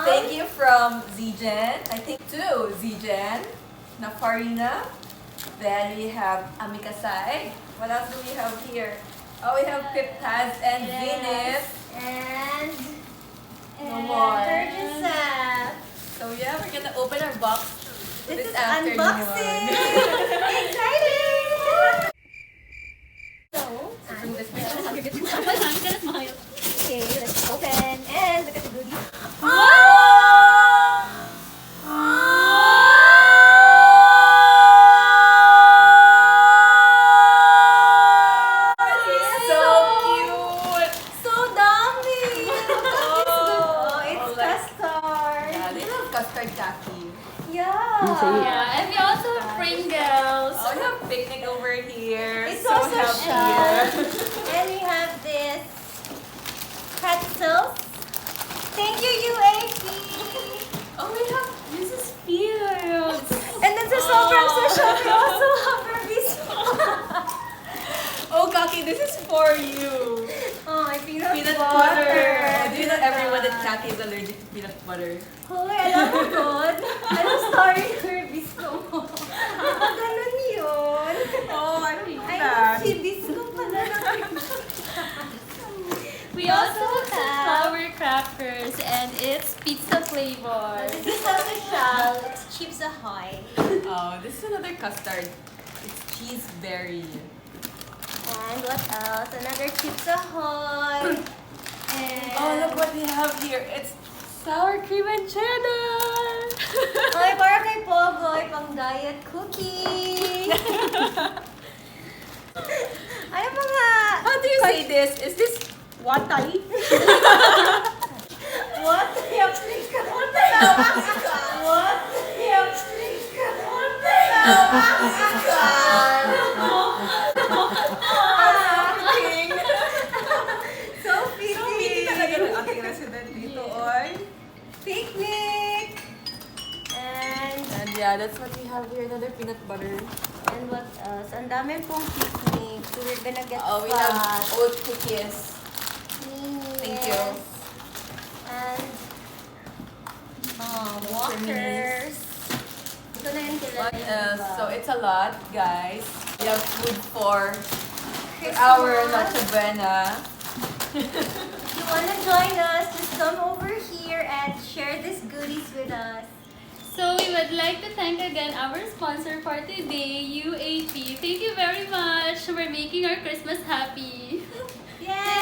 Thank you from Zijen. I think two, Zijen, Nafarina. Then we have Amikasai. What else do we have here? Oh, we have Piptaz and Zenith. And No more. Turgesap. So yeah, we're gonna open our box This is afternoon. unboxing. Exciting! So From this picture. okay, let's open and look at the goodies. So cute. So dummy! Oh, It's like- custard. Yeah, they have custard kaki. Yeah. Yeah, and we also have Pringles. Oh, we have picnic over here. It's so also healthy. shelled. And we have this pretzels. Thank you, UAP. Oh, we have Mrs. Fields. And then sa sobrang social, we also have Rubis. Oh, Kaki, this is for you. Oh, my peanut, Peanut butter. butter. Do you know everyone that Kaki is allergic to peanut butter? Hoy, alam mo doon? Anong story ng Rubisco mo? Ganun yun. Oh, I don't know Ay, yung Rubisco pala ng We also have some have- flour crackers, and it's pizza flavor. This is official. It's Chips Ahoy. Oh, this is another custard. It's cheese berry. And what else? Another Chips Ahoy. And Oh, look what we have here. It's sour cream and cheddar. Ay, para kay Pogoy, pang diet cookie. Ay, mga... How do you say this? Is this watai? What? Yaplika. What? Yaplika. What? Yaplika. What? So Hindi fitting. talaga ng ating resident dito, oy. Picnic. And yeah, that's what we have here. Another peanut butter. And what else? Ang dami pong picnic. So we're gonna get Oh, we fat. have oat cookies. Thank you. And Oh, walkers. Ito na yung kilala What yung else? iba. So it's a lot, guys. We have food for Christmas. our Noche Buena. If you wanna join us, just come over here and share these goodies with us. So we would like to thank again our sponsor for today, UAP. Thank you very much for making our Christmas happy. Yay!